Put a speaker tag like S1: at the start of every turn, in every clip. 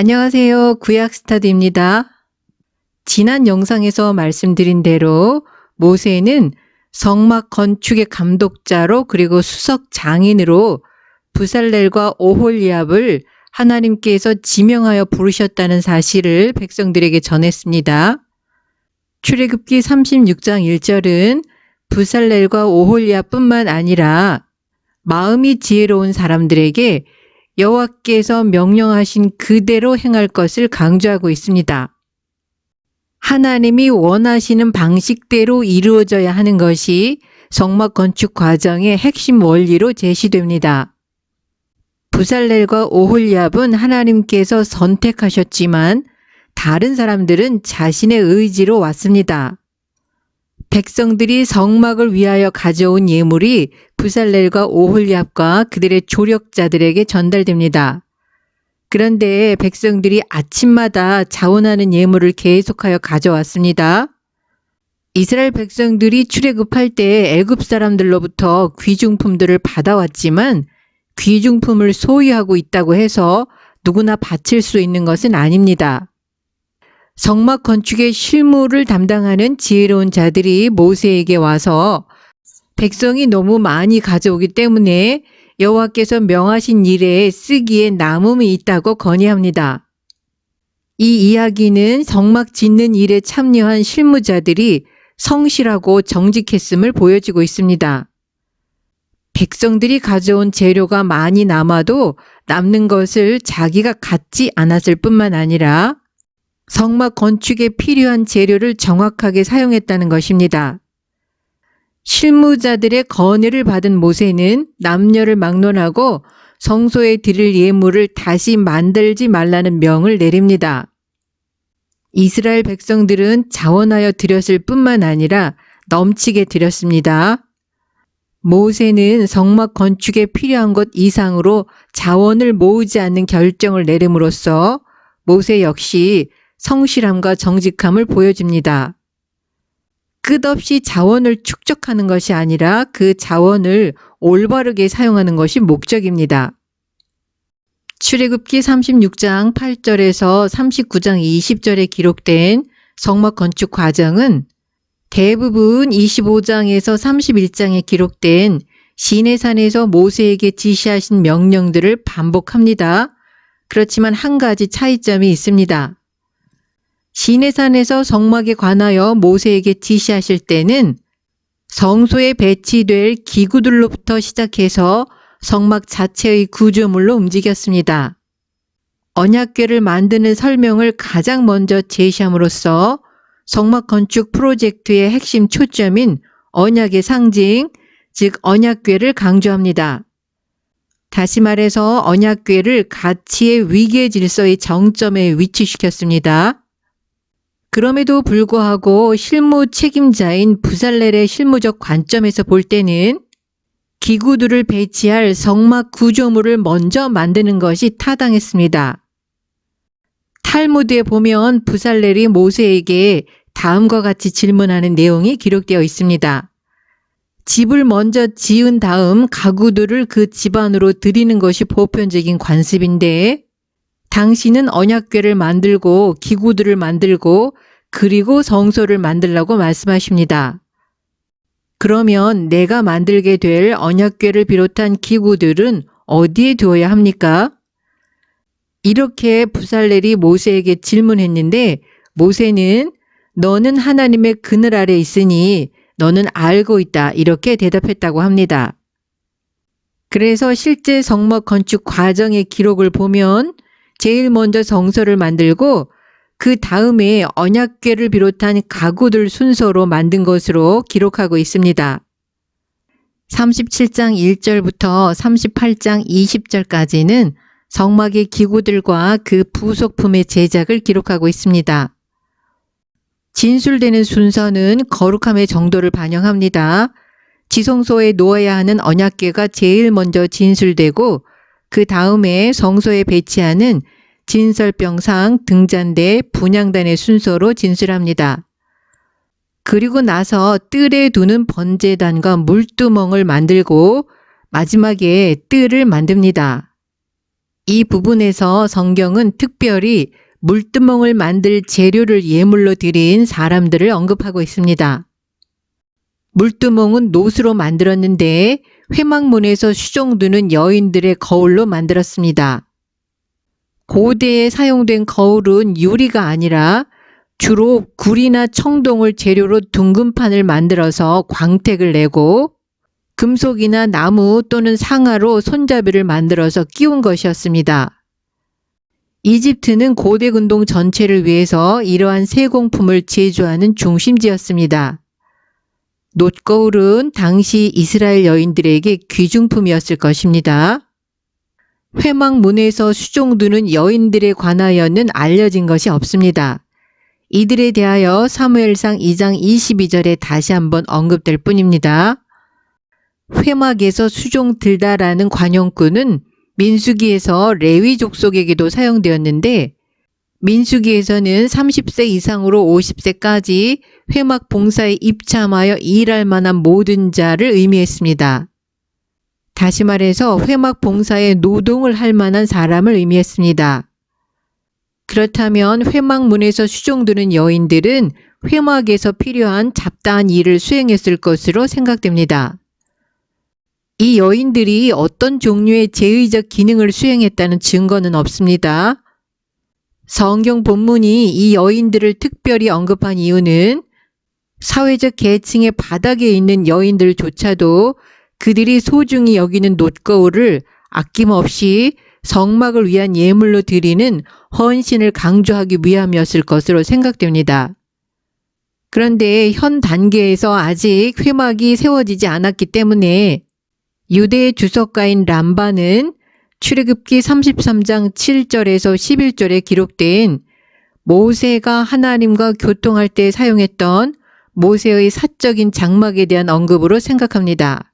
S1: 안녕하세요. 구약스타드입니다. 지난 영상에서 말씀드린 대로 모세는 성막 건축의 감독자로 그리고 수석 장인으로 부살렐과 오홀리압을 하나님께서 지명하여 부르셨다는 사실을 백성들에게 전했습니다. 출애굽기 36장 1절은 부살렐과 오홀리압뿐만 아니라 마음이 지혜로운 사람들에게 여호와께서 명령하신 그대로 행할 것을 강조하고 있습니다. 하나님이 원하시는 방식대로 이루어져야 하는 것이 성막 건축 과정의 핵심 원리로 제시됩니다. 부살렐과 오홀리압은 하나님께서 선택하셨지만 다른 사람들은 자신의 의지로 왔습니다. 백성들이 성막을 위하여 가져온 예물이 부살렐과 오홀리압과 그들의 조력자들에게 전달됩니다. 그런데 백성들이 아침마다 자원하는 예물을 계속하여 가져왔습니다. 이스라엘 백성들이 출애굽할 때 애굽 사람들로부터 귀중품들을 받아왔지만 귀중품을 소유하고 있다고 해서 누구나 바칠 수 있는 것은 아닙니다. 성막 건축의 실무를 담당하는 지혜로운 자들이 모세에게 와서 백성이 너무 많이 가져오기 때문에 여호와께서 명하신 일에 쓰기에 남음이 있다고 건의합니다. 이 이야기는 성막 짓는 일에 참여한 실무자들이 성실하고 정직했음을 보여주고 있습니다. 백성들이 가져온 재료가 많이 남아도 남는 것을 자기가 갖지 않았을 뿐만 아니라 성막 건축에 필요한 재료를 정확하게 사용했다는 것입니다. 실무자들의 건의를 받은 모세는 남녀를 막론하고 성소에 드릴 예물을 다시 만들지 말라는 명을 내립니다. 이스라엘 백성들은 자원하여 드렸을 뿐만 아니라 넘치게 드렸습니다. 모세는 성막 건축에 필요한 것 이상으로 자원을 모으지 않는 결정을 내림으로써 모세 역시 성실함과 정직함을 보여줍니다. 끝없이 자원을 축적하는 것이 아니라 그 자원을 올바르게 사용하는 것이 목적입니다. 출애굽기 36장 8절에서 39장 20절에 기록된 성막 건축 과정은 대부분 25장에서 31장에 기록된 시내산에서 모세에게 지시하신 명령들을 반복합니다. 그렇지만 한 가지 차이점이 있습니다. 시내산에서 성막에 관하여 모세에게 지시하실 때는 성소에 배치될 기구들로부터 시작해서 성막 자체의 구조물로 움직였습니다. 언약궤를 만드는 설명을 가장 먼저 제시함으로써 성막 건축 프로젝트의 핵심 초점인 언약의 상징, 즉 언약궤를 강조합니다. 다시 말해서 언약궤를 가치의 위계 질서의 정점에 위치시켰습니다. 그럼에도 불구하고 실무 책임자인 부살렐의 실무적 관점에서 볼 때는 기구들을 배치할 성막 구조물을 먼저 만드는 것이 타당했습니다. 탈무드에 보면 부살렐이 모세에게 다음과 같이 질문하는 내용이 기록되어 있습니다. 집을 먼저 지은 다음 가구들을 그 집 안으로 들이는 것이 보편적인 관습인데 당신은 언약궤를 만들고 기구들을 만들고 그리고 성소를 만들라고 말씀하십니다. 그러면 내가 만들게 될 언약궤를 비롯한 기구들은 어디에 두어야 합니까? 이렇게 부살렐이 모세에게 질문했는데 모세는 너는 하나님의 그늘 아래 있으니 너는 알고 있다 이렇게 대답했다고 합니다. 그래서 실제 성막 건축 과정의 기록을 보면 제일 먼저 성소를 만들고 그 다음에 언약궤를 비롯한 가구들 순서로 만든 것으로 기록하고 있습니다. 37장 1절부터 38장 20절까지는 성막의 기구들과 그 부속품의 제작을 기록하고 있습니다. 진술되는 순서는 거룩함의 정도를 반영합니다. 지성소에 놓아야 하는 언약궤가 제일 먼저 진술되고 그 다음에 성소에 배치하는 진설병상, 등잔대, 분향단의 순서로 진술합니다. 그리고 나서 뜰에 두는 번제단과 물두멍을 만들고 마지막에 뜰을 만듭니다. 이 부분에서 성경은 특별히 물두멍을 만들 재료를 예물로 드린 사람들을 언급하고 있습니다. 물두멍은 노수로 만들었는데 회막문에서 수종드는 여인들의 거울로 만들었습니다. 고대에 사용된 거울은 유리가 아니라 주로 구리나 청동을 재료로 둥근판을 만들어서 광택을 내고 금속이나 나무 또는 상아로 손잡이를 만들어서 끼운 것이었습니다. 이집트는 고대 근동 전체를 위해서 이러한 세공품을 제조하는 중심지였습니다. 놋거울은 당시 이스라엘 여인들에게 귀중품이었을 것입니다. 회막문에서 수종드는 여인들에 관하여는 알려진 것이 없습니다. 이들에 대하여 사무엘상 2장 22절에 다시 한번 언급될 뿐입니다. 회막에서 수종들다라는 관용구는 민수기에서 레위 족속에게도 사용되었는데 민수기에서는 30세 이상으로 50세까지 회막 봉사에 입참하여 일할 만한 모든 자를 의미했습니다. 다시 말해서 회막 봉사에 노동을 할 만한 사람을 의미했습니다. 그렇다면 회막문에서 수종드는 여인들은 회막에서 필요한 잡다한 일을 수행했을 것으로 생각됩니다. 이 여인들이 어떤 종류의 제의적 기능을 수행했다는 증거는 없습니다. 성경 본문이 이 여인들을 특별히 언급한 이유는 사회적 계층의 바닥에 있는 여인들조차도 그들이 소중히 여기는 놋거울을 아낌없이 성막을 위한 예물로 드리는 헌신을 강조하기 위함이었을 것으로 생각됩니다. 그런데 현 단계에서 아직 회막이 세워지지 않았기 때문에 유대의 주석가인 람바는 출애굽기 33장 7절에서 11절에 기록된 모세가 하나님과 교통할 때 사용했던 모세의 사적인 장막에 대한 언급으로 생각합니다.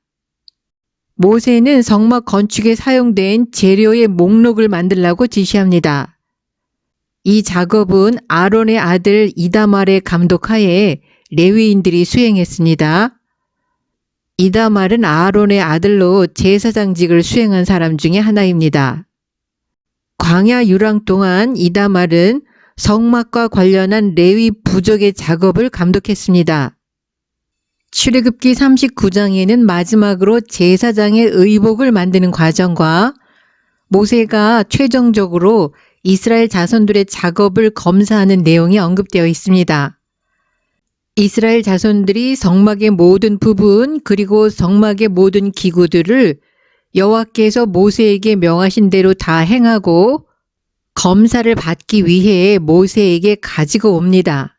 S1: 모세는 성막 건축에 사용된 재료의 목록을 만들라고 지시합니다. 이 작업은 아론의 아들 이다말의 감독하에 레위인들이 수행했습니다. 이다말은 아론의 아들로 제사장직을 수행한 사람 중에 하나입니다. 광야 유랑 동안 이다말은 성막과 관련한 레위 부족의 작업을 감독했습니다. 출애굽기 39장에는 마지막으로 제사장의 의복을 만드는 과정과 모세가 최종적으로 이스라엘 자손들의 작업을 검사하는 내용이 언급되어 있습니다. 이스라엘 자손들이 성막의 모든 부분 그리고 성막의 모든 기구들을 여호와께서 모세에게 명하신 대로 다 행하고 검사를 받기 위해 모세에게 가지고 옵니다.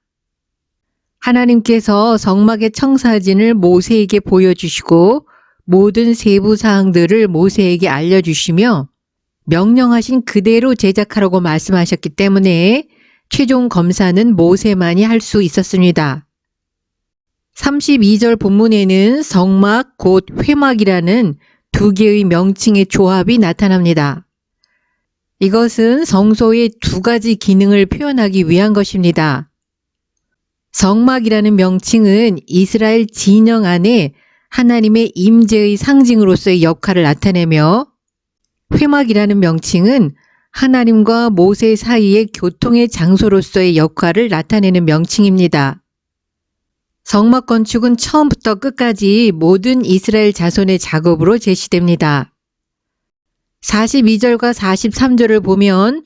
S1: 하나님께서 성막의 청사진을 모세에게 보여주시고 모든 세부 사항들을 모세에게 알려주시며 명령하신 그대로 제작하라고 말씀하셨기 때문에 최종 검사는 모세만이 할 수 있었습니다. 32절 본문에는 성막 곧 회막이라는 두 개의 명칭의 조합이 나타납니다. 이것은 성소의 두 가지 기능을 표현하기 위한 것입니다. 성막이라는 명칭은 이스라엘 진영 안에 하나님의 임재의 상징으로서의 역할을 나타내며 회막이라는 명칭은 하나님과 모세 사이의 교통의 장소로서의 역할을 나타내는 명칭입니다. 성막 건축은 처음부터 끝까지 모든 이스라엘 자손의 작업으로 제시됩니다. 42절과 43절을 보면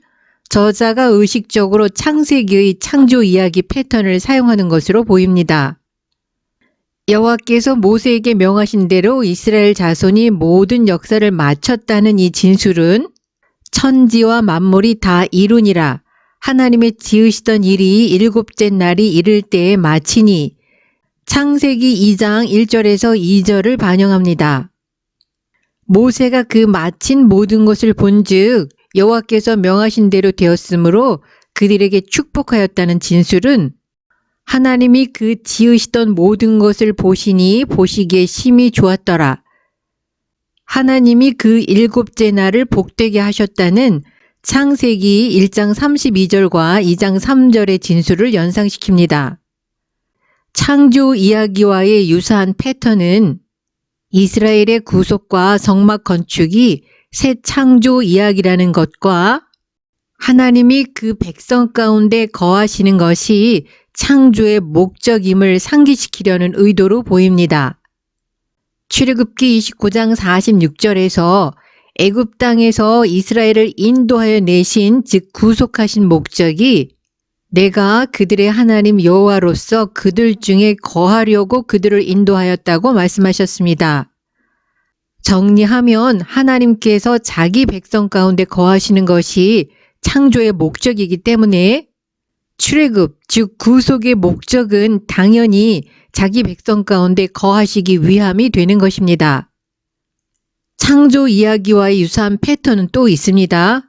S1: 저자가 의식적으로 창세기의 창조 이야기 패턴을 사용하는 것으로 보입니다. 여호와께서 모세에게 명하신 대로 이스라엘 자손이 모든 역사를 마쳤다는 이 진술은 천지와 만물이 다 이루니라 하나님의 지으시던 일이 일곱째 날이 이를 때에 마치니 창세기 2장 1절에서 2절을 반영합니다. 모세가 그 마친 모든 것을 본즉 여호와께서 명하신 대로 되었으므로 그들에게 축복하였다는 진술은 하나님이 그 지으시던 모든 것을 보시니 보시기에 심히 좋았더라. 하나님이 그 일곱째 날을 복되게 하셨다는 창세기 1장 32절과 2장 3절의 진술을 연상시킵니다. 창조 이야기와의 유사한 패턴은 이스라엘의 구속과 성막 건축이 새 창조 이야기라는 것과 하나님이 그 백성 가운데 거하시는 것이 창조의 목적임을 상기시키려는 의도로 보입니다. 출애굽기 29장 46절에서 애굽 땅에서 이스라엘을 인도하여 내신 즉 구속하신 목적이 내가 그들의 하나님 여호와로서 그들 중에 거하려고 그들을 인도하였다고 말씀하셨습니다. 정리하면 하나님께서 자기 백성 가운데 거하시는 것이 창조의 목적이기 때문에 출애굽 즉 구속의 목적은 당연히 자기 백성 가운데 거하시기 위함이 되는 것입니다. 창조 이야기와의 유사한 패턴은 또 있습니다.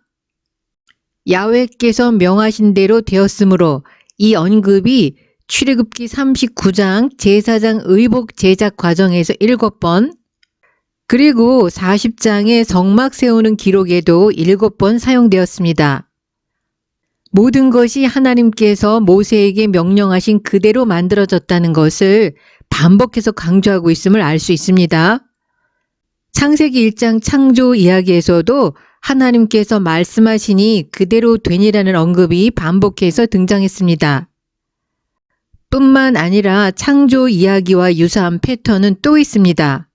S1: 야훼께서 명하신 대로 되었으므로 이 언급이 출애굽기 39장 제사장 의복 제작 과정에서 7번, 그리고 40장의 성막 세우는 기록에도 7번 사용되었습니다. 모든 것이 하나님께서 모세에게 명령하신 그대로 만들어졌다는 것을 반복해서 강조하고 있음을 알 수 있습니다. 창세기 1장 창조 이야기에서도 하나님께서 말씀하시니 그대로 되니라는 언급이 반복해서 등장했습니다. 뿐만 아니라 창조 이야기와 유사한 패턴은 또 있습니다.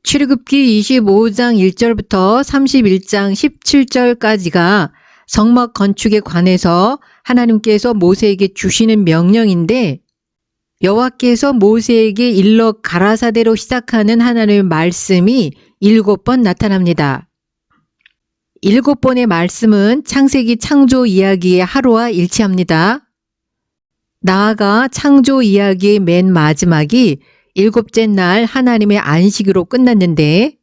S1: 출애굽기 25장 1절부터 31장 17절까지가 성막 건축에 관해서 하나님께서 모세에게 주시는 명령인데 여호와께서 모세에게 일러 가라사대로 시작하는 하나님의 말씀이 7번 나타납니다. 7번의 말씀은 창세기 창조 이야기의 하루와 일치합니다. 나아가 창조 이야기의 맨 마지막이 7째 날 하나님의 안식으로 끝났는데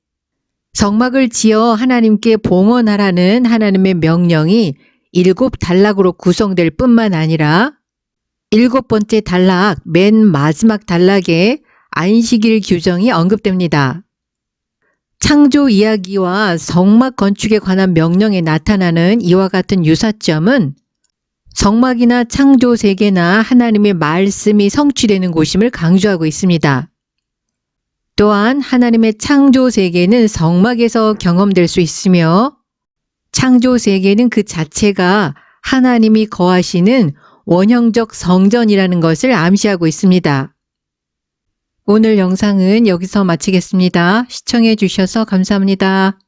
S1: 성막을 지어 하나님께 봉헌하라는 하나님의 명령이 7단락으로 구성될 뿐만 아니라 7번째 단락 맨 마지막 단락에 안식일 규정이 언급됩니다. 창조 이야기와 성막 건축에 관한 명령에 나타나는 이와 같은 유사점은 성막이나 창조 세계나 하나님의 말씀이 성취되는 곳임을 강조하고 있습니다. 또한 하나님의 창조 세계는 성막에서 경험될 수 있으며 창조 세계는 그 자체가 하나님이 거하시는 원형적 성전이라는 것을 암시하고 있습니다. 오늘 영상은 여기서 마치겠습니다. 시청해 주셔서 감사합니다.